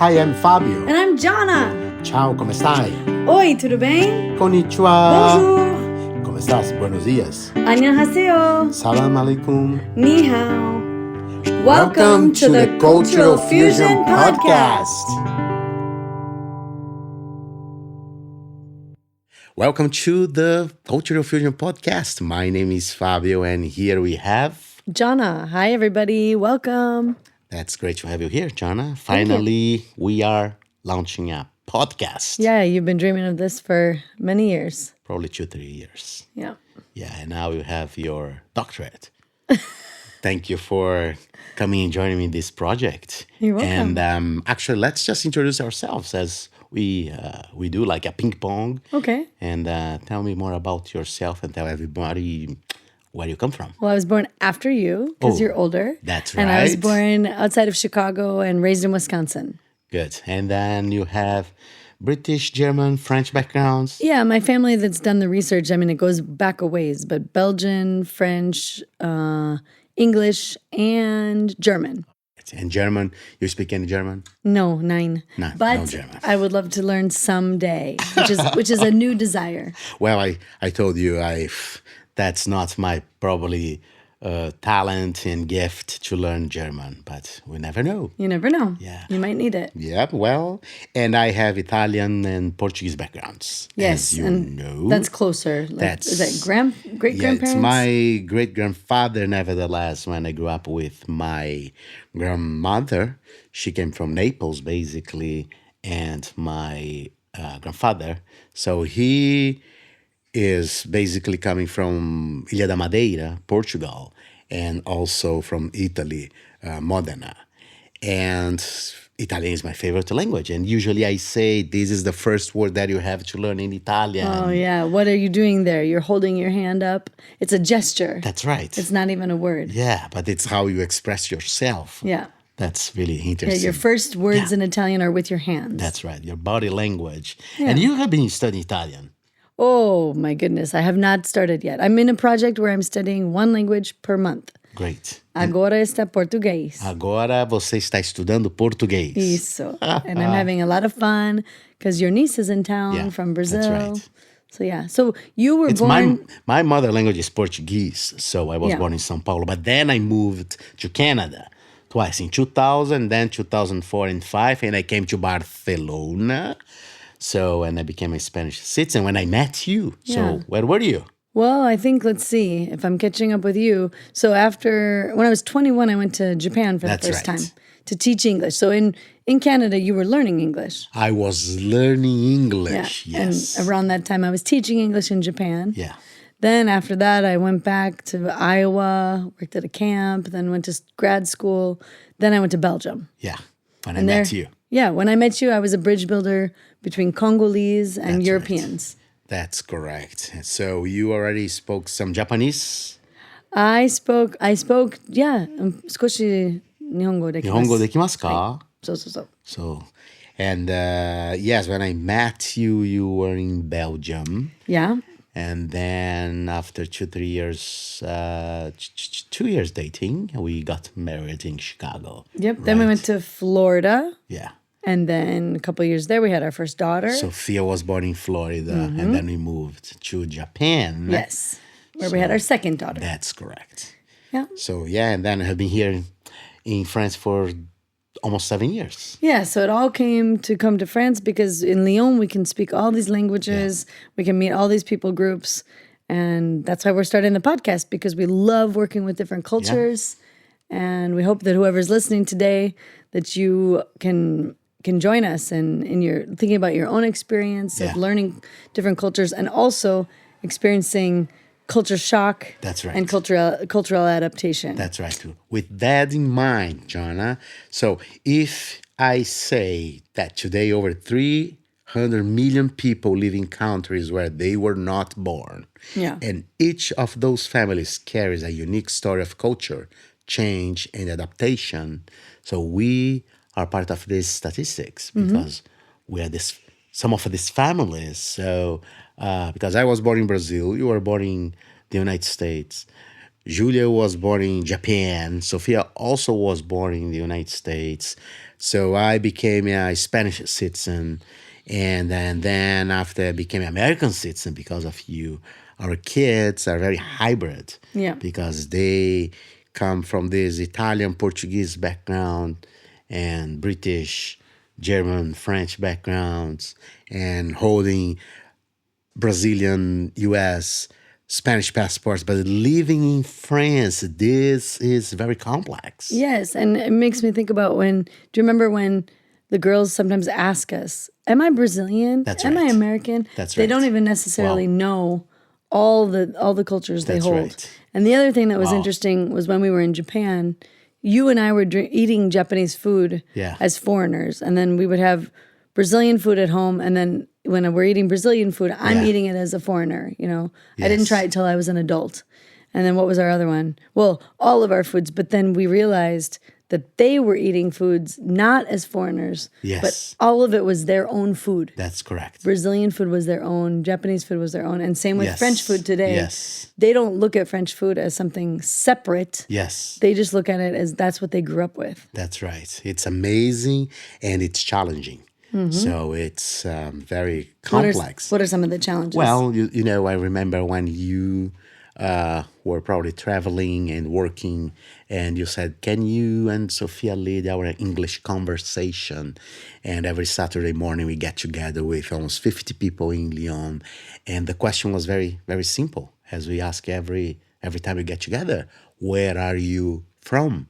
Hi, I'm Fábio. And I'm Johnna. Ciao, come stai? Oi, tudo bem? Konnichiwa. Bonjour. ¿Cómo estás? Buenos días. 안녕하세요. Salam alaikum. Ni hao. Welcome to the Cultural Fusion Podcast. Welcome to the Cultural Fusion Podcast. My name is Fábio, and here we have... Johnna. Hi, everybody. Welcome. That's great to have you here, Johnna. Finally, we are launching a podcast. Yeah, you've been dreaming of this for many years. Probably 2-3 years. Yeah. Yeah, and now you have your doctorate. Thank you for coming and joining me in this project. You're welcome. And actually, let's just introduce ourselves as we do, like a ping pong. Okay. And tell me more about yourself and tell everybody where you come from. Well, I was born after you because you're older. That's right. And I was born outside of Chicago and raised in Wisconsin. Good. And then you have British, German, French backgrounds. Yeah, my family that's done the research, I mean, it goes back a ways, but Belgian, French, English, and German. And German, you speak any German? No, nine. No, but no German. I would love to learn someday, which is a new desire. Well, I told you that's not my probably talent and gift to learn German, but we never know. You never know. Yeah. You might need it. Yep, well, and I have Italian and Portuguese backgrounds. Yes, as you and know. that's closer. Is that great-grandparents? Yeah, it's my great-grandfather, nevertheless, when I grew up with my grandmother. She came from Naples, basically, and my grandfather. So he is basically coming from Ilha da Madeira, Portugal, and also from Italy, Modena. And Italian is my favorite language. And usually I say this is the first word that you have to learn in Italian. Oh, yeah. What are you doing there? You're holding your hand up. It's a gesture. That's right. It's not even a word. Yeah, but it's how you express yourself. Yeah. That's really Yeah, interesting. your first words in Italian are with your hands. That's right, your body language. Yeah. And you have been studying Italian. Oh, my goodness. I have not started yet. I'm in a project where I'm studying one language per month. Great. Agora está português. Agora você está estudando português. Isso. And I'm having a lot of fun because your niece is in town from Brazil. That's right. So, yeah. So, you were born... My mother language is Portuguese, so I was born in São Paulo. But then I moved to Canada twice, in 2000, then 2004 and 2005, and I came to Barcelona. So, and I became a Spanish citizen when I met you. Yeah. So, where were you? Well, I think, let's see, if I'm catching up with you. So when I was 21, I went to Japan for the first time to teach English. So in Canada, you were learning English. I was learning English, yes. And around that time, I was teaching English in Japan. Yeah. Then after that, I went back to Iowa, worked at a camp, then went to grad school. Then I went to Belgium. Yeah, when I met you. Yeah, when I met you, I was a bridge builder between Congolese and That's Europeans. Right. That's correct. So you already spoke some Japanese? I spoke,少し日本語できます。日本語できますか? So. And yes, when I met you, you were in Belgium. Yeah. And then after 2-3 years, 2 years dating, we got married in Chicago. Yep. Then we went to Florida. Yeah. And then a couple of years there, we had our first daughter. Sophia was born in Florida, and then we moved to Japan. Yes, where we had our second daughter. That's correct. Yeah. So, yeah, and then I have been here in France for almost 7 years. Yeah, so it all come to France because in Lyon, we can speak all these languages. Yeah. We can meet all these people groups. And that's why we're starting the podcast, because we love working with different cultures. Yeah. And we hope that whoever's listening today, that you can join us in your thinking about your own experience of learning different cultures and also experiencing culture shock. That's right. And cultural adaptation. That's right, too. With that in mind, Johnna, so if I say that today over 300 million people live in countries where they were not born, and each of those families carries a unique story of culture, change, and adaptation, so we are part of these statistics because we are some of these families. So, because I was born in Brazil, you were born in the United States, Julia was born in Japan. Sophia also was born in the United States. So I became a Spanish citizen. And then after I became an American citizen because of you, our kids are very hybrid Yeah. because they come from this Italian Portuguese background and British, German, French backgrounds and holding Brazilian, US, Spanish passports, but living in France, this is very complex. Yes, and it makes me think about when. Do you remember when the girls sometimes ask us, "Am I Brazilian? That's Am I right. American?" That's They don't right. even necessarily Wow. know all the cultures they That's hold. right. And the other thing that was Wow. interesting was when we were in Japan, you and I were eating Japanese food Yeah. as foreigners, and then we would have Brazilian food at home, and then when we're eating Brazilian food, I'm Yeah. eating it as a foreigner. I didn't Yes. try it till I was an adult. And then what was our other one? Well, all of our foods, but then we realized that they were eating foods not as foreigners, Yes. but all of it was their own food. That's correct. Brazilian food was their own, Japanese food was their own, and same with Yes. French food today. Yes. They don't look at French food as something separate. Yes. They just look at it as that's what they grew up with. That's right. It's amazing and it's challenging. So it's very complex. What are some of the challenges? Well, I remember when you were probably traveling and working, and you said, "Can you and Sophia lead our English conversation?" And every Saturday morning we get together with almost 50 people in Lyon, and the question was very, very simple, as we ask every time we get together: "Where are you from?"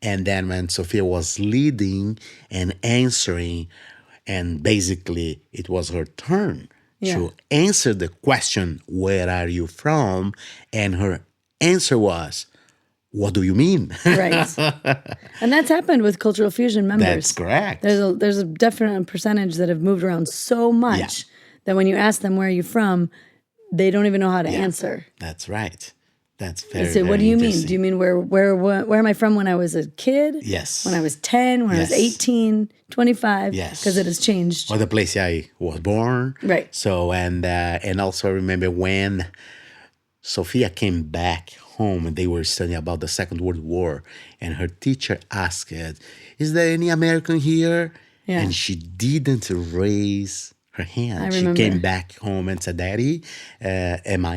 And then when Sophia was leading and answering, and basically it was her turn Yeah. to answer the question, "Where are you from?" And her answer was, "What do you mean?" Right. And that's happened with Cultural Fusion members. That's correct. There's a definite percentage that have moved around so much that when you ask them where are you from, they don't even know how to answer. That's right. That's They very, say, "What very do you mean? interesting. Do you mean where am I from when I was a kid? Yes. When I was 10, when I was Yes. 18, 25? Yes. Because it has changed." Or the place I was born. Right. So, and also I remember when Sophia came back home and they were studying about the Second World War, and her teacher asked, "Is there any American here?" Yeah. And she didn't raise her hand. I She remember. came back home and said, "Daddy, am I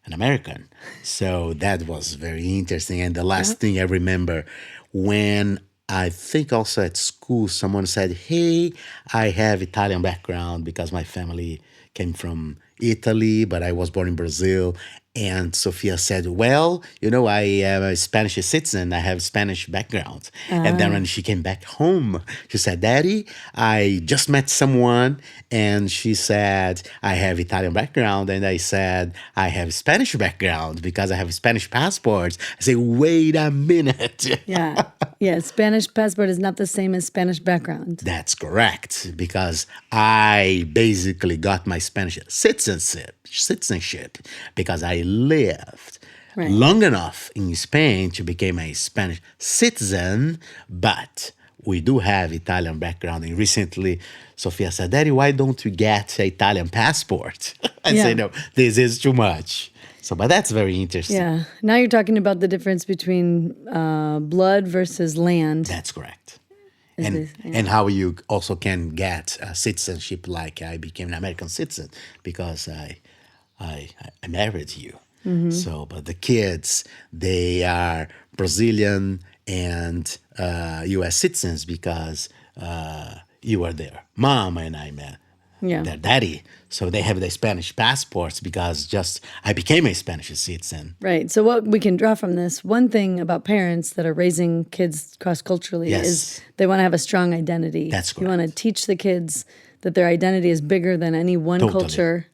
an American?" So that was very interesting. And the last thing I remember, when I think also at school, someone said, "Hey, I have Italian background because my family came from Italy, but I was born in Brazil." And Sophia said, "Well, I am a Spanish citizen. I have Spanish background." And then when she came back home, she said, "Daddy, I just met someone and she said, I have Italian background." And I said, "I have Spanish background because I have a Spanish passport." I say, "Wait a minute." Yeah. Yeah. Spanish passport is not the same as Spanish background. That's correct, because I basically got my Spanish citizenship because I lived Right. long enough in Spain to become a Spanish citizen, but we do have Italian background. And recently, Sophia said, "Daddy, why don't you get an Italian passport?" I Yeah. said, "No, this is too much." So, but that's very interesting. Yeah. Now you're talking about the difference between blood versus land. That's correct. Is And, this- yeah. and how you also can get citizenship, like I became an American citizen because I married you. Mm-hmm. So, but the kids, they are Brazilian and U.S. citizens because you are their mom and I'm Yeah. their daddy. So they have the Spanish passports because I became a Spanish citizen. Right. So what we can draw from this, one thing about parents that are raising kids cross-culturally Yes. is they want to have a strong identity. That's You want to teach the kids that their identity is bigger than any one Totally. culture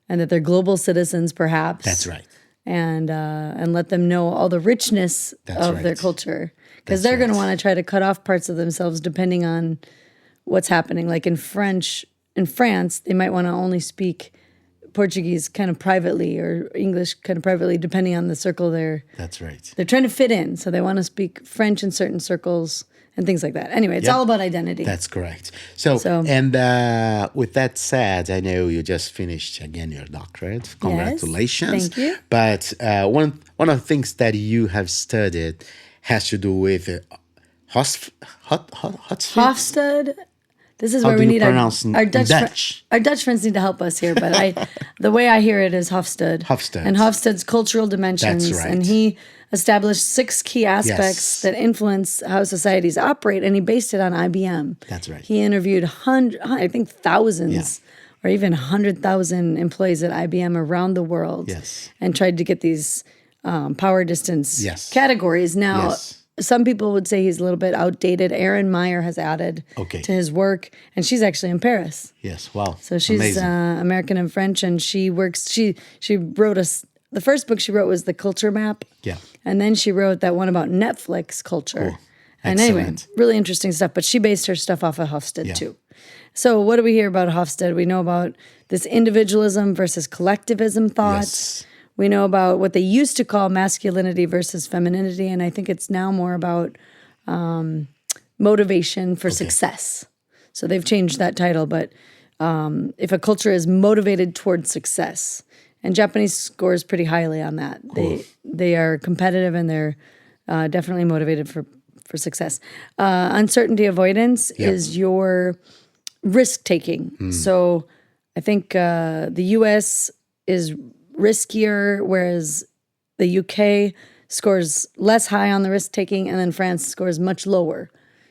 and that they're global citizens perhaps. That's right. And let them know all the richness That's of their right. culture. That's Because they're going to right. want to try to cut off parts of themselves depending on what's happening. Like in France, they might want to only speak Portuguese kind of privately or English kind of privately, depending on the circle they're That's right. trying to fit in. So they want to speak French in certain circles and things like that. Anyway, it's Yep. all about identity. That's correct. So, So- and with that said, I know you just finished again your doctorate. Congratulations! thank you. But one of the things that you have studied has to do with Hofstede. This is How where do we you need pronounce our in Dutch Dutch? our Dutch friends need to help us here. But the way I hear it is Hofstede. Hofstede. And Hofstede's cultural dimensions. That's right. And he established 6 key aspects Yes. that influence how societies operate, and he based it on IBM. That's right. He interviewed I think thousands or even 100,000 employees at IBM around the world. Yes. And tried to get these power distance Yes. categories. Now, Yes. some people would say he's a little bit outdated. Erin Meyer has added Okay. to his work, and she's actually in Paris. Yes. Wow. So she's Amazing. American and French, and she works. She wrote the first book she wrote was The Culture Map. Yeah. And then she wrote that one about Netflix culture. Cool. And anyway, Excellent. really interesting stuff. But she based her stuff off of Hofstede Yeah. too. So what do we hear about Hofstede? We know about this individualism versus collectivism thought. Yes. We know about what they used to call masculinity versus femininity, and I think it's now more about motivation for success. So they've changed that title, but if a culture is motivated towards success, and Japanese scores pretty highly on that. They are competitive and they're definitely motivated for success. Uncertainty avoidance is your risk taking. So I think the U.S. is riskier, whereas the UK scores less high on the risk taking, and then France scores much lower.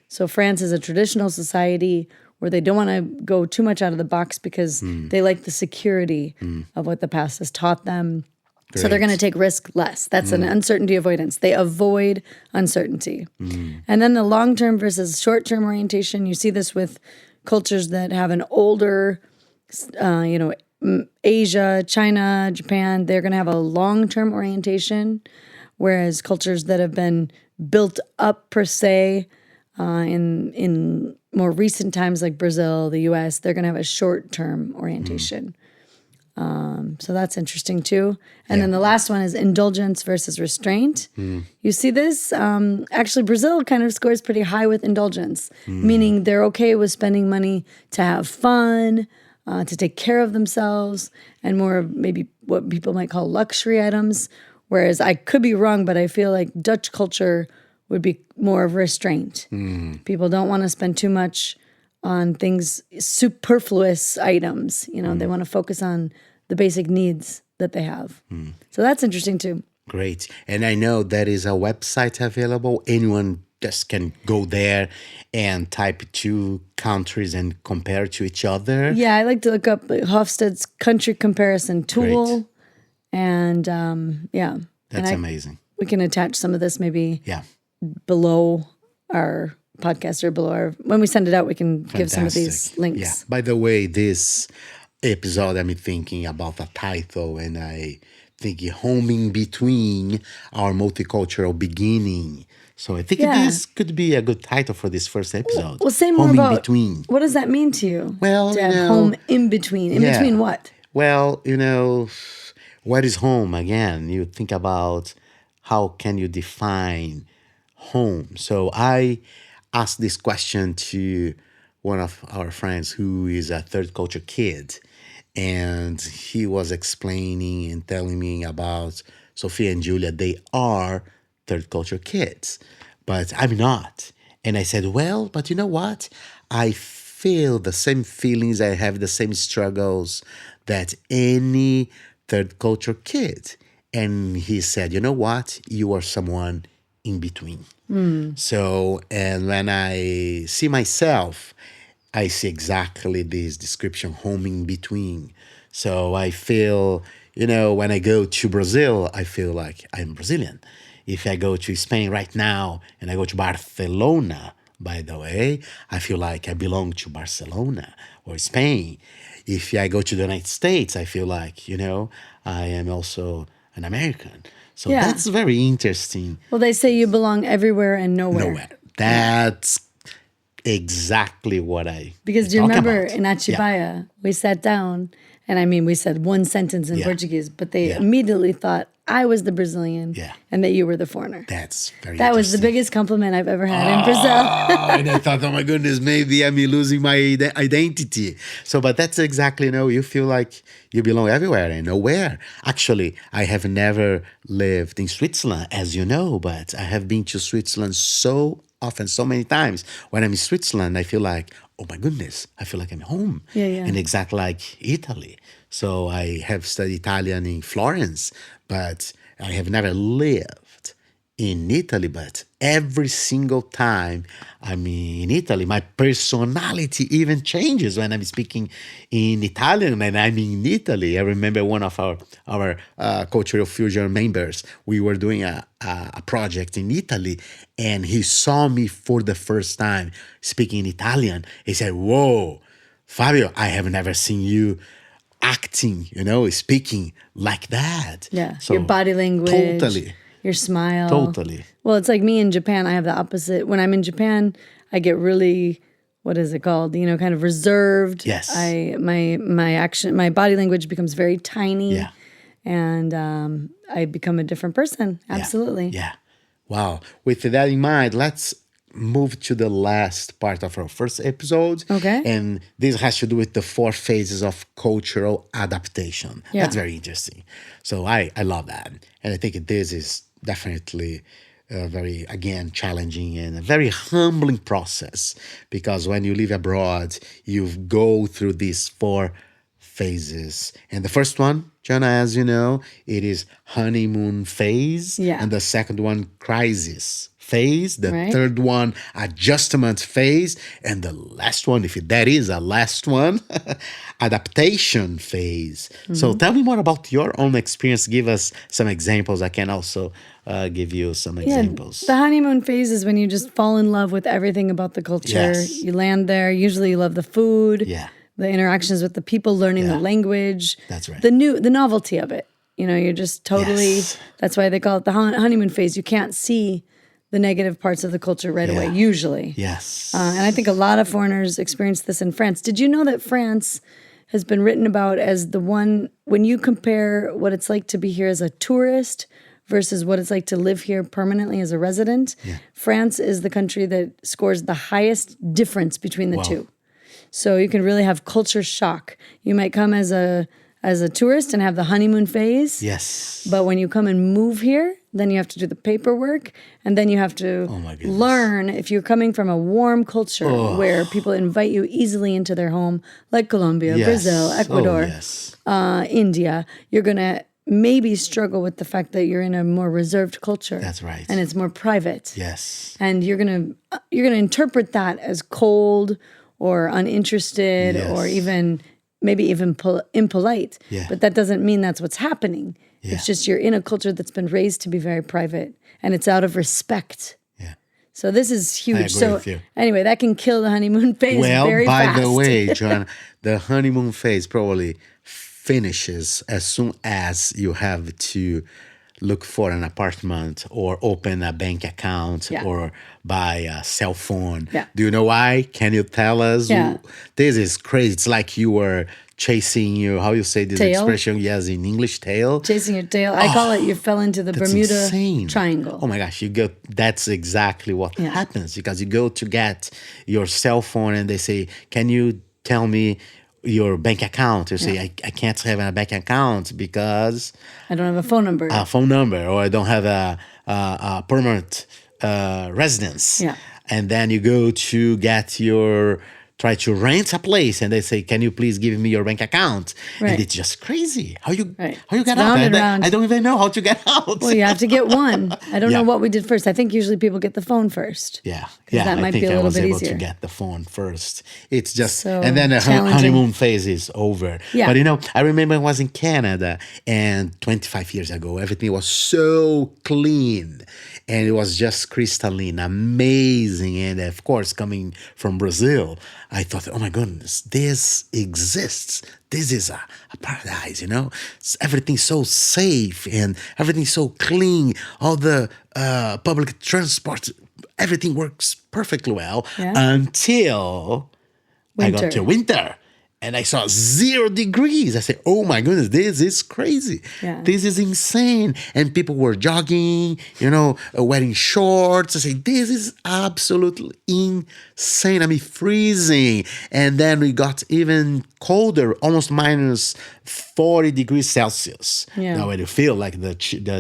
So France is a traditional society where they don't want to go too much out of the box because they like the security of what the past has taught them. So they're going to take risk less. That's an uncertainty avoidance. They avoid uncertainty. And then the long-term versus short-term orientation, you see this with cultures that have an older, Asia, China, Japan, they're going to have a long-term orientation, whereas cultures that have been built up per se in more recent times like Brazil, the US, they're going to have a short-term orientation. So that's interesting too. And then the last one is indulgence versus restraint. You see this? Actually, Brazil kind of scores pretty high with indulgence, meaning they're okay with spending money to have fun, to take care of themselves, and more of maybe what people might call luxury items. Whereas I could be wrong, but I feel like Dutch culture would be more of restraint. People don't want to spend too much on things, superfluous items. They want to focus on the basic needs that they have. So that's interesting too. Great. And I know there is a website available. Anyone just can go there and type 2 countries and compare to each other. Yeah, I like to look up Hofstede's country comparison tool. Great. And That's and amazing. we can attach some of this maybe Yeah. below our podcast or below our, when we send it out, we can give some of these Fantastic. links. Yeah. By the way, this episode, I'm thinking about a title, and I think homing between our multicultural beginning. So I think this could be a good title for this first episode. Well, say more homing about between. what does that mean to you? Well, to have home in between. In between what? Well, what is home again? You think about how can you define home. So I asked this question to one of our friends who is a third culture kid, and he was explaining and telling me about Sophia and Julia. They are third culture kids, but I'm not. And I said, well, but you know what? I feel the same feelings. I have the same struggles that any third culture kid. And he said, you know what? You are someone in between. So, and when I see myself, I see exactly this description, home in between. So I feel, when I go to Brazil, I feel like I'm Brazilian. If I go to Spain right now and I go to Barcelona, by the way, I feel like I belong to Barcelona or Spain. If I go to the United States, I feel like, I am also an American. So that's very interesting. Well, they say you belong everywhere and nowhere. That's exactly what I Because do you talk remember about. in Atibaia, we sat down, and I mean, we said one sentence in Yeah. Portuguese, but they Yeah. immediately thought I was the Brazilian Yeah. and that you were the foreigner. That's very That was the interesting. biggest compliment I've ever had in Brazil. And I thought, oh my goodness, maybe I'm losing my identity. So, but that's exactly, you feel like you belong everywhere and nowhere. Actually, I have never lived in Switzerland, as you know, but I have been to Switzerland so often, so many times. When I'm in Switzerland, I feel like, oh my goodness, I feel like I'm home. Yeah, yeah. And exactly like Italy. So I have studied Italian in Florence, but I have never lived in Italy, but every single time I'm in Italy, my personality even changes when I'm speaking in Italian and I'm in Italy. I remember one of our cultural fusion members, we were doing a project in Italy, and he saw me for the first time speaking in Italian. He said, whoa, Fabio, I have never seen you acting, speaking like that. Yeah, So, your body language, totally. your smile. Totally. Well, it's like me in Japan. I have the opposite. When I'm in Japan, I get really, what is it called? Kind of reserved. Yes. My body language becomes very tiny. Yeah. And I become a different person. Absolutely. Yeah. Wow. With that in mind, let's move to the last part of our first episode. Okay. And this has to do with the 4 phases of cultural adaptation. Yeah. That's very interesting. So I love that. And I think this is definitely very, again, challenging and a very humbling process, because when you live abroad, you go through these 4 phases. And the first one, Johnna, as you know, it is honeymoon phase. Yeah. And the second one, crisis phase. The Right. third one, adjustment phase. And the last one, if that is a last one, adaptation phase. So tell me more about your own experience. Give us some examples. I can also give you some examples. The honeymoon phase is when you just fall in love with everything about the culture. Yes. You land there. Usually you love the food, Yeah. the interactions with the people, learning the Yeah. language. That's right. The novelty of it. You're just totally, Yes. that's why they call it the honeymoon phase. You can't see the negative parts of the culture right away, usually. Yes. And I think a lot of foreigners experience this in France. Did you know that France has been written about as the one, when you compare what it's like to be here as a tourist versus what it's like to live here permanently as a resident, France is the country that scores the highest difference between the two. So you can really have culture shock. You might come as a tourist and have the honeymoon phase. Yes. But when you come and move here, then you have to do the paperwork, and then you have to learn. If you're coming from a warm culture where people invite you easily into their home, like Colombia, Yes. Brazil, Ecuador, yes. India, you're going to maybe struggle with the fact that you're in a more reserved culture. That's right. And it's more private. Yes. And you're going to interpret that as cold or uninterested or even maybe even impolite. Yeah. But that doesn't mean that's what's happening. Yeah. It's just you're in a culture that's been raised to be very private, and it's out of respect. Yeah. So this is huge. agree So with you. anyway, that can kill the honeymoon phase Well, very by fast. the way, John, the honeymoon phase probably finishes as soon as you have to look for an apartment or open a bank account or buy a cell phone. Yeah. Do you know why? Can you tell us? Yeah. This is crazy. It's like you were chasing your, how you say this Tail? expression? Yes, in English, tail. Chasing your tail. I call it you fell into the That's Bermuda insane. Triangle. Oh my gosh, that's exactly what happens, because you go to get your cell phone and they say, can you tell me your bank account? You say, I can't have a bank account because I don't have a phone number. or I don't have a permanent residence. Yeah. And then you go to try to rent a place, and they say, can you please give me your bank account? Right. And it's just crazy. How you Right. get It's out? round and round. I don't even know how to get out. Well, you have to get one. I don't Yeah. know what we did first. I think usually people get the phone first. Yeah, that might I think be a I little was bit able easier. to get the phone first. It's just, So and then the challenging. honeymoon phase is over. Yeah. But I remember I was in Canada, and 25 years ago, everything was so clean, and it was just crystalline, amazing. And of course, coming from Brazil, I thought, oh my goodness, this exists. This is a paradise, Everything's so safe and everything's so clean. All the public transport, everything works perfectly well Yeah. until I got to winter. And I saw 0 degrees. I said, oh my goodness, this is crazy. Yeah. This is insane. And people were jogging, wearing shorts. I said, this is absolutely insane. I mean, freezing. And then we got even colder, almost minus 40 degrees Celsius. Yeah. Now, when you feel like the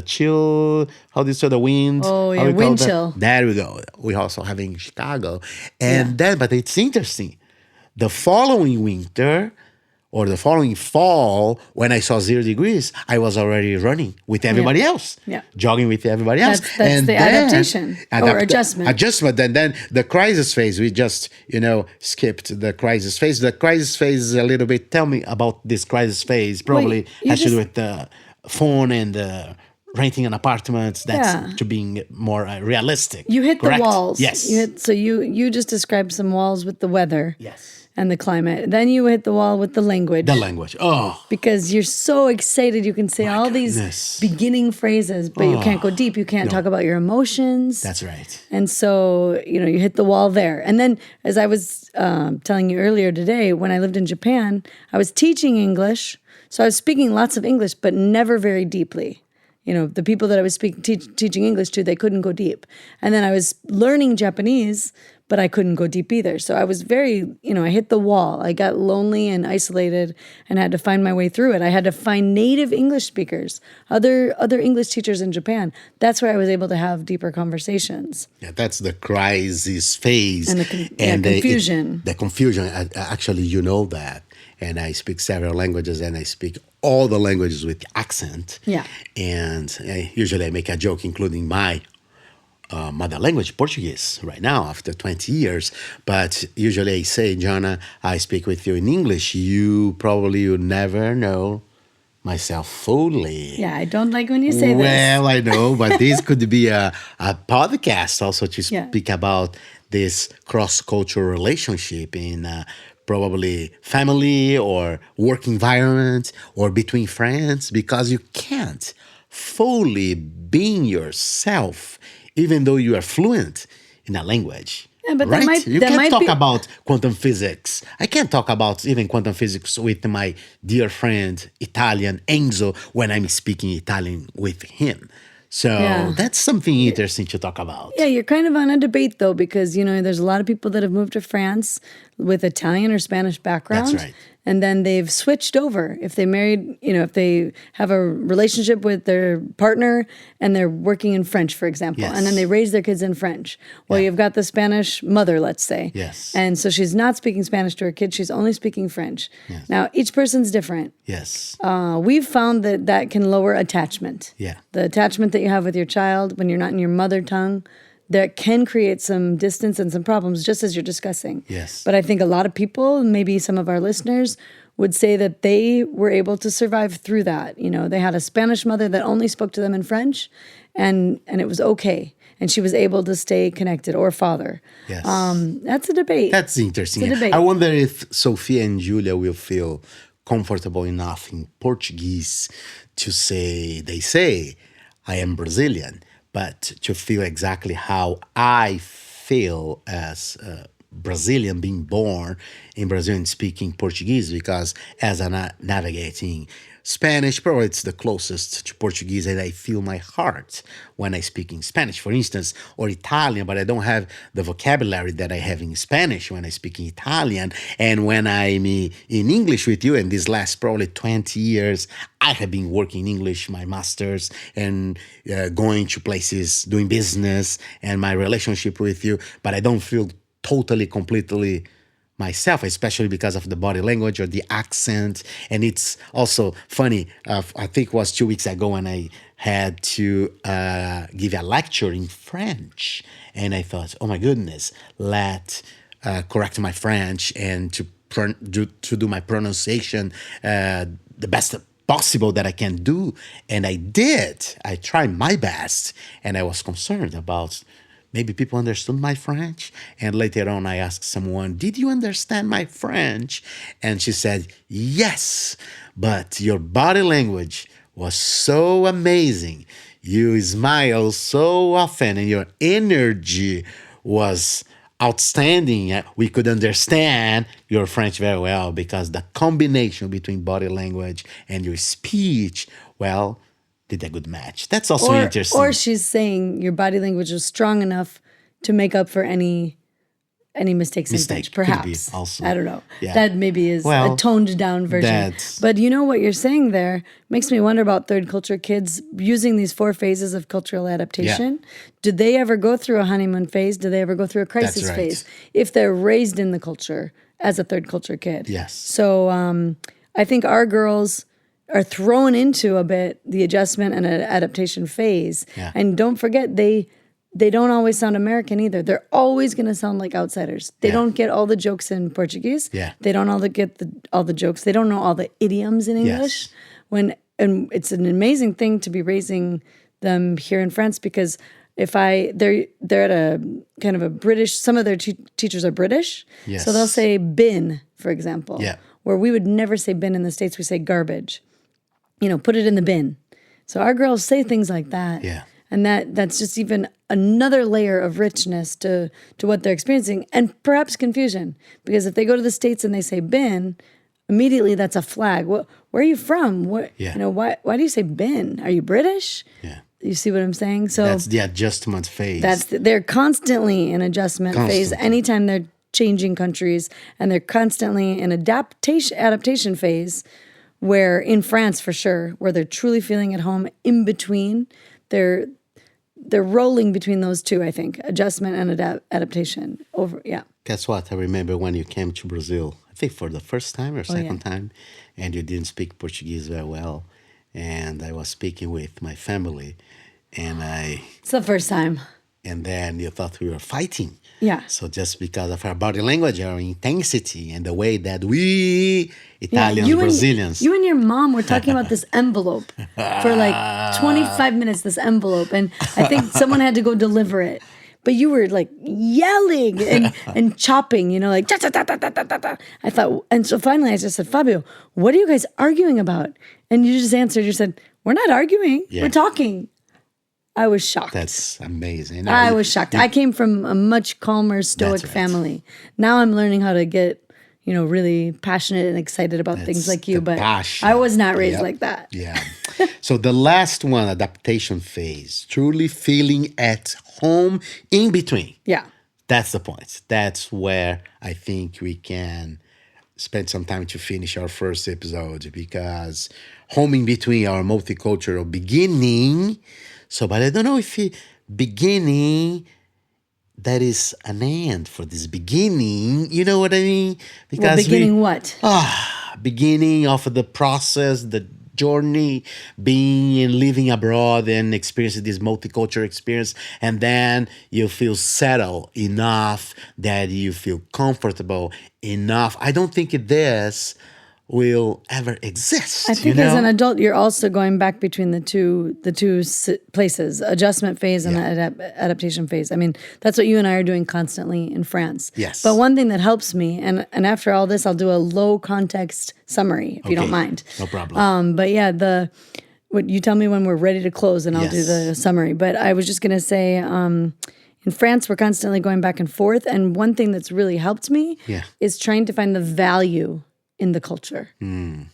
chill, how do you say the wind? Oh, How yeah, we call wind that? chill. There we go. We also have in Chicago. And then, but it's interesting. The following winter or the following fall, when I saw 0 degrees, I was already running with everybody else, jogging with everybody else. That's the adaptation or adjustment. Adjustment. And then the crisis phase, we just, skipped the crisis phase. The crisis phase is a little bit, tell me about this crisis phase. Probably has to do with the phone and renting an apartment. That's to being more realistic. You hit correct? The walls. Yes. You just described some walls with the weather. Yes. And the climate. Then you hit the wall with the language. The language. Oh. Because you're so excited. You can say all these beginning phrases, but you can't go deep. You can't talk about your emotions. That's right. And so, you hit the wall there. And then, as I was telling you earlier today, when I lived in Japan, I was teaching English. So I was speaking lots of English, but never very deeply. The people that I was teaching English to, they couldn't go deep. And then I was learning Japanese, but I couldn't go deep either. So I was very, I hit the wall. I got lonely and isolated and had to find my way through it. I had to find native English speakers, other English teachers in Japan. That's where I was able to have deeper conversations. Yeah, that's the crisis phase. And the confusion. The confusion. Actually, you know that. And I speak several languages, and I speak all the languages with accent. Yeah. And usually I make a joke, including my mother language, Portuguese, right now, after 20 years. But usually I say, Johnna, I speak with you in English. You never know myself fully. Yeah, I don't like when you say this. Well, I know, but this could be a podcast also to speak about this cross-cultural relationship in probably family or work environment or between friends, because you can't fully be yourself even though you are fluent in a language. Yeah, but right? You can't talk be about quantum physics. I can't talk about even quantum physics with my dear friend Italian Enzo when I'm speaking Italian with him. So that's something interesting to talk about. Yeah, you're kind of on a debate, though, because, there's a lot of people that have moved to France with Italian or Spanish background. That's right. And then they've switched over. If they married, if they have a relationship with their partner and they're working in French, for example, and then they raise their kids in French. Well, you've got the Spanish mother, let's say. Yes. And so she's not speaking Spanish to her kids. She's only speaking French. Yes. Now, each person's different. Yes. We've found that can lower attachment. Yeah. The attachment that you have with your child when you're not in your mother tongue, that can create some distance and some problems, just as you're discussing. Yes. But I think a lot of people, maybe some of our listeners, would say that they were able to survive through that. They had a Spanish mother that only spoke to them in French, and it was okay. And she was able to stay connected, or father. Yes. That's a debate. That's interesting. It's a debate. I wonder if Sophia and Julia will feel comfortable enough in Portuguese to say, I am Brazilian, but to feel exactly how I feel as Brazilian, being born in Brazil and speaking Portuguese, because as I'm navigating Spanish, probably it's the closest to Portuguese, and I feel my heart when I speak in Spanish, for instance, or Italian, but I don't have the vocabulary that I have in Spanish when I speak in Italian. And when I'm in English with you, and these last probably 20 years, I have been working English, my master's, and going to places, doing business, and my relationship with you, but I don't feel totally, completely myself, especially because of the body language or the accent. And it's also funny, I think it was 2 weeks ago when I had to give a lecture in French. And I thought, oh my goodness, correct my French and to do my pronunciation the best possible that I can do. And I did. I tried my best. And I was concerned about maybe people understood my French. And later on, I asked someone, did you understand my French? And she said, yes, but your body language was so amazing. You smile so often and your energy was outstanding. We could understand your French very well because the combination between body language and your speech, well, did a good match. That's also interesting. Or she's saying your body language was strong enough to make up for any mistakes in French, perhaps. Also. I don't know. Yeah. That maybe is a toned down version. But you know what you're saying there makes me wonder about third culture kids using these 4 phases of cultural adaptation. Yeah. Did they ever go through a honeymoon phase? Do they ever go through a crisis phase? If they're raised in the culture as a third culture kid. Yes. So I think our girls are thrown into a bit the adjustment and adaptation phase. Yeah. And don't forget, they don't always sound American either. They're always going to sound like outsiders. They don't get all the jokes in Portuguese. Yeah. They don't get all the jokes. They don't know all the idioms in English. Yes. And it's an amazing thing to be raising them here in France because they're at a kind of a British. Some of their teachers are British, so they'll say bin, for example. Yeah. Where we would never say bin in the States, we say garbage. Put it in the bin. So our girls say things like that. Yeah. And that's just even another layer of richness to what they're experiencing and perhaps confusion. Because if they go to the States and they say bin, immediately that's a flag. Where are you from? Why do you say bin? Are you British? Yeah. You see what I'm saying? So that's the adjustment phase. They're constantly in adjustment phase anytime they're changing countries, and they're constantly in adaptation phase where in France for sure, where they're truly feeling at home in between. They're rolling between those two, I think, adjustment and adaptation. Guess what? I remember when you came to Brazil, I think for the first time or second time, and you didn't speak Portuguese very well. And I was speaking with my family, and it's the first time. And then you thought we were fighting. Yeah. So just because of our body language, our intensity, and the way that we Italians, Brazilians. You and your mom were talking about this envelope for like 25 minutes, this envelope. And I think someone had to go deliver it. But you were like yelling and chopping, like ta ta ta ta ta ta ta. I thought, and so finally I just said, Fabio, what are you guys arguing about? And you just answered, you said, we're not arguing, we're talking. I was shocked. That's amazing. I was shocked. I came from a much calmer, stoic family. Now I'm learning how to get, really passionate and excited about things like you. But passion. I was not raised like that. Yeah. So the last one, adaptation phase, truly feeling at home in between. Yeah. That's the point. That's where I think we can spend some time to finish our first episode, because home in between our multicultural beginning. So, but I don't know if beginning, that is an end for this beginning. You know what I mean? Because beginning what? Beginning of the process, the journey, being and living abroad and experiencing this multicultural experience. And then you feel settled enough that you feel comfortable enough. I don't think this will ever exist. I think as an adult, you're also going back between the two places, adjustment phase and adaptation phase. I mean, that's what you and I are doing constantly in France. Yes. But one thing that helps me, and after all this, I'll do a low context summary, if you don't mind. No problem. But yeah, what you tell me when we're ready to close, and I'll do the summary. But I was just going to say, in France, we're constantly going back and forth. And one thing that's really helped me is trying to find the value in the culture.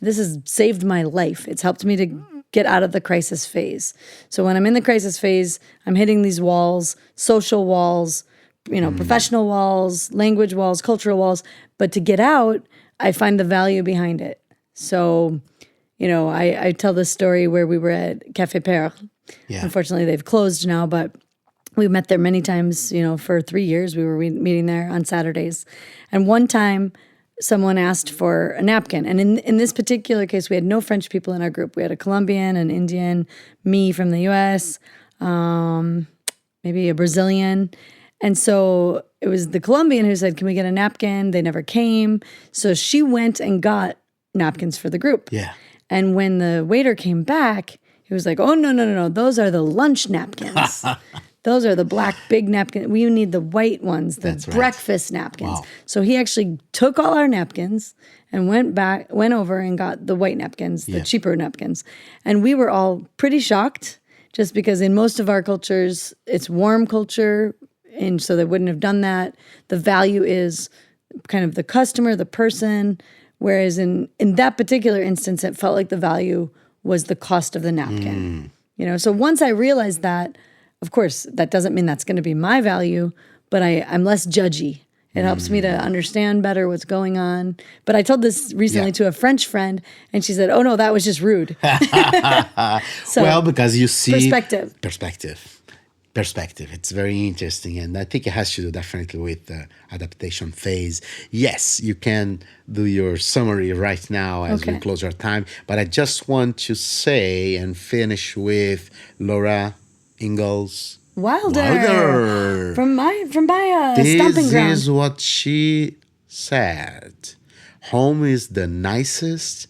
This has saved my life. It's helped me to get out of the crisis phase. So when I'm in the crisis phase, I'm hitting these walls, social walls, professional walls, language walls, cultural walls. But to get out, I find the value behind it. So, I tell this story where we were at Café Père. Yeah. Unfortunately, they've closed now, but we met there many times, for 3 years. We were meeting there on Saturdays. And one time, someone asked for a napkin. And in this particular case, we had no French people in our group. We had a Colombian, an Indian, me from the U.S., maybe a Brazilian. And so it was the Colombian who said, can we get a napkin? They never came. So she went and got napkins for the group. Yeah. And when the waiter came back, he was like, oh, no. Those are the lunch napkins. Those are the black big napkins. We need the white ones, the That's right. breakfast napkins. Wow. So he actually took all our napkins and went over and got the white napkins, the Yeah. cheaper napkins. And we were all pretty shocked just because in most of our cultures, it's warm culture. And so they wouldn't have done that. The value is kind of the customer, the person. Whereas in that particular instance, it felt like the value was the cost of the napkin. So once I realized that, of course, that doesn't mean that's going to be my value, but I'm less judgy. It helps me to understand better what's going on. But I told this recently to a French friend, and she said, "Oh no, that was just rude." So, Well, because you see perspective. It's very interesting, and I think it has to do definitely with the adaptation phase. Yes, you can do your summary right now as we close our time, but I just want to say and finish with Laura Ingalls Wilder. From my stomping ground. This is what she said. Home is the nicest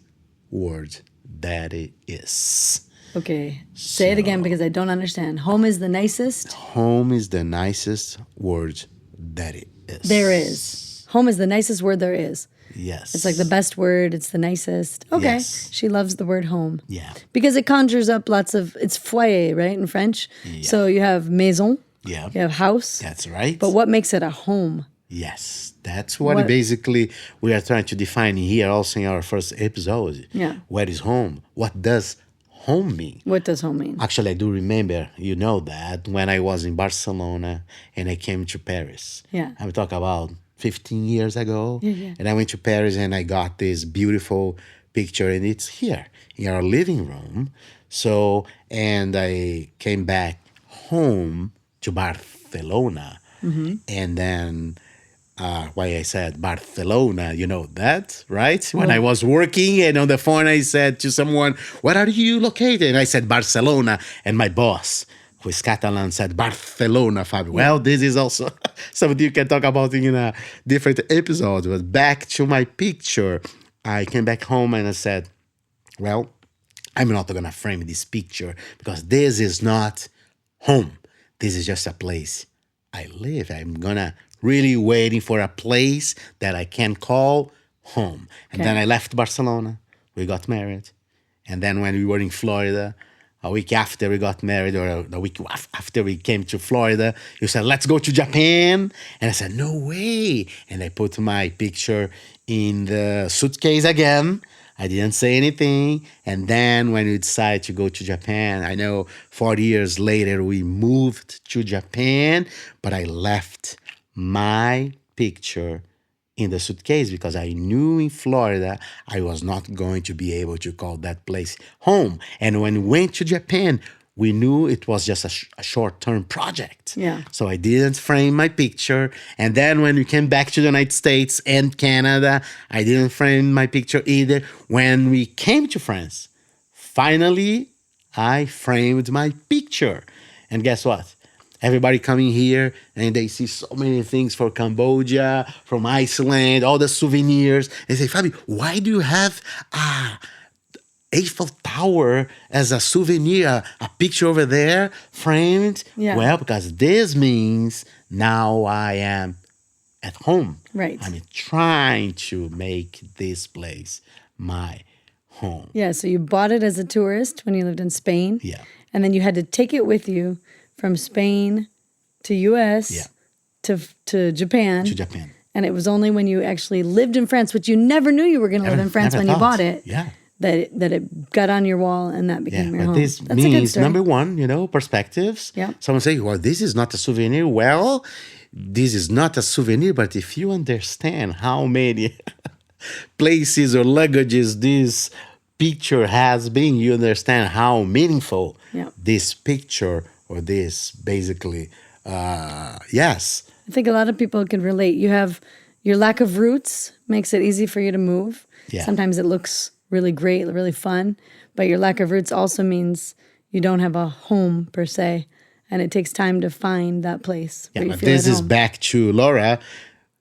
word that it is. Okay, say it again because I don't understand. Home is the nicest? Home is the nicest word that it is. There is. Home is the nicest word there is. Yes. It's like the best word. It's the nicest. Okay. Yes. She loves the word home. Yeah. Because it conjures up lots of, it's foyer, right, in French? Yeah. So you have maison. Yeah. You have house. That's right. But what makes it a home? Yes. That's what basically we are trying to define here also in our first episode. Yeah. What is home? What does home mean? What does home mean? Actually, I do remember, that when I was in Barcelona and I came to Paris. Yeah. I'm talking about 15 years ago. Yeah. And I went to Paris and I got this beautiful picture, and it's here in our living room. So, and I came back home to Barcelona. And then why I said Barcelona, you know that, right? When I was working and on the phone, I said to someone, "Where are you located?" And I said Barcelona. And my boss, who is Catalan, said Barcelona, Fábio. Well, this is also something you can talk about in a different episode. But back to my picture, I came back home and I said, well, I'm not going to frame this picture because this is not home. This is just a place I live. I'm going to really waiting for a place that I can call home. And then I left Barcelona. We got married. And then when we were in Florida, a week after we got married, or the week after we came to Florida, you said, let's go to Japan. And I said, no way. And I put my picture in the suitcase again. I didn't say anything. And then when we decided to go to Japan, I know 40 years later, we moved to Japan, but I left my picture in the suitcase because I knew in Florida I was not going to be able to call that place home. And when we went to Japan, we knew it was just a short-term project. Yeah. So I didn't frame my picture. And then when we came back to the United States and Canada, I didn't frame my picture either. When we came to France, finally, I framed my picture. And guess what? Everybody coming here and they see so many things for Cambodia, from Iceland, all the souvenirs. They say, Fábio, why do you have Eiffel Tower as a souvenir, a picture over there framed? Yeah. Well, because this means now I am at home. Right. I'm trying to make this place my home. Yeah, so you bought it as a tourist when you lived in Spain. Yeah. And then you had to take it with you from Spain to US to Japan. To Japan. And it was only when you actually lived in France, which you never knew you were going to live in France when you bought it. Yeah. That it got on your wall and that became your home. This That's a good means, story. number one, perspectives. Yeah. Someone say, well, this is not a souvenir. Well, this is not a souvenir, but if you understand how many places or luggages this picture has been, you understand how meaningful this picture or this basically, yes. I think a lot of people can relate. You have your lack of roots makes it easy for you to move. Yeah. Sometimes it looks really great, really fun, but your lack of roots also means you don't have a home per se, and it takes time to find that place. Yeah, where you but feel this at is home. back to Laura.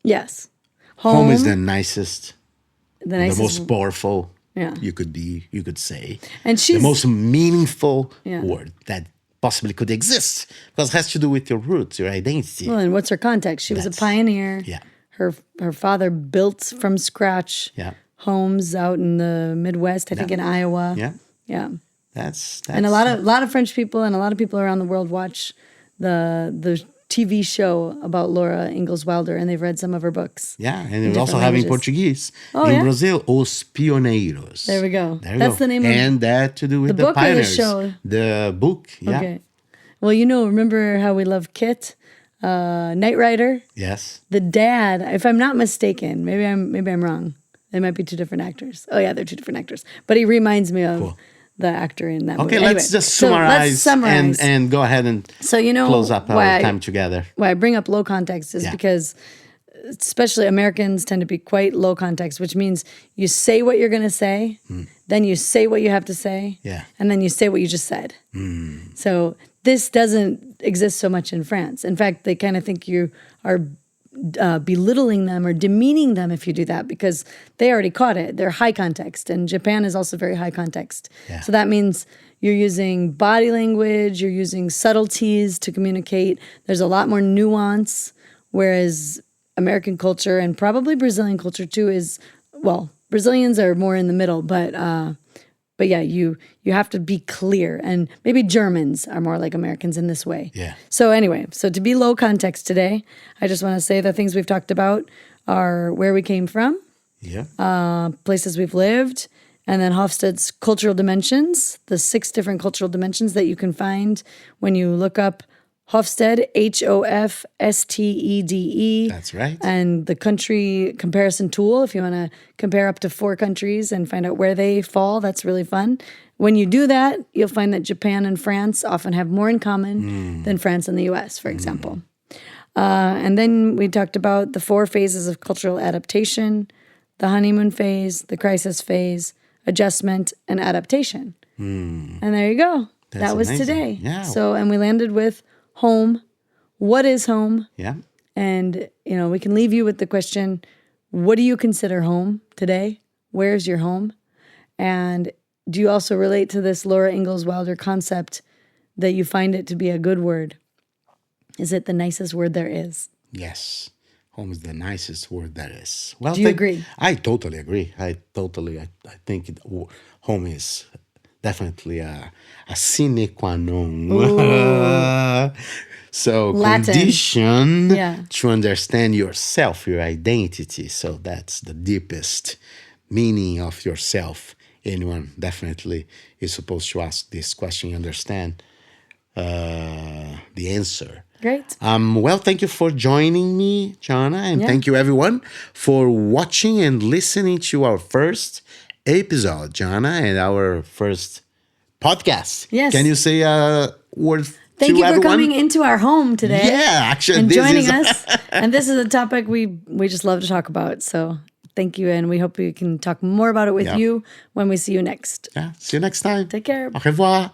Yes. Home is the nicest, the the most powerful. Yeah. You could say, And she's the most meaningful word that possibly could exist, because it has to do with your roots, your identity. Well, and what's her context? She was a pioneer. Yeah. Her father built from scratch homes out in the Midwest, I think in Iowa. Yeah. Yeah. That's And a lot of French people and a lot of people around the world watch the TV show about Laura Ingalls Wilder, and they've read some of her books. Yeah, and we also have in Portuguese. In Brazil, Os Pioneiros. There we go. That's the name of and that to do with the book pioneers. or the show? The book, yeah. Okay. Well, remember how we love Kit, Knight Rider? Yes. The dad, if I'm not mistaken, maybe I'm wrong. They might be two different actors. Oh yeah, they're two different actors. But he reminds me of the actor in that movie. Okay, let's just summarize, and go ahead and close up our time together. Why I bring up low context is because especially Americans tend to be quite low context, which means you say what you're going to say, then you say what you have to say, and then you say what you just said. So this doesn't exist so much in France. In fact, they kind of think you are belittling them or demeaning them if you do that, because they already caught it. They're high context, and Japan is also very high context. Yeah. So that means you're using body language, you're using subtleties to communicate. There's a lot more nuance, whereas American culture and probably Brazilian culture too is, well, Brazilians are more in the middle, but yeah, you have to be clear, and maybe Germans are more like Americans in this way. Yeah. So anyway, to be low context today, I just want to say the things we've talked about are where we came from, places we've lived, and then Hofstede's cultural dimensions, the 6 different cultural dimensions that you can find when you look up Hofstede, Hofstede. That's right. And the country comparison tool, if you want to compare up to 4 countries and find out where they fall, that's really fun. When you do that, you'll find that Japan and France often have more in common than France and the US, for example. And then we talked about the 4 phases of cultural adaptation: the honeymoon phase, the crisis phase, adjustment, and adaptation. And there you go. That was amazing. Today. Yeah. And we landed with home. What is home? Yeah. And, we can leave you with the question, what do you consider home today? Where's your home? And do you also relate to this Laura Ingalls Wilder concept that you find it to be a good word? Is it the nicest word there is? Yes. Home is the nicest word there is. Well, do you agree? I totally agree. I think home is definitely a sine qua non. So Latin. Condition to understand yourself, your identity. So that's the deepest meaning of yourself. Anyone definitely is supposed to ask this question, understand the answer. Great. Well, thank you for joining me, Johnna, and thank you everyone for watching and listening to our first episode, Johnna, and our first podcast. Yes. Can you say a word Thank you for everyone? coming into our home today. Yeah, actually, and joining us. And this is a topic we just love to talk about. So thank you, and we hope we can talk more about it with you when we see you next. Yeah, see you next time. Take care. Au revoir.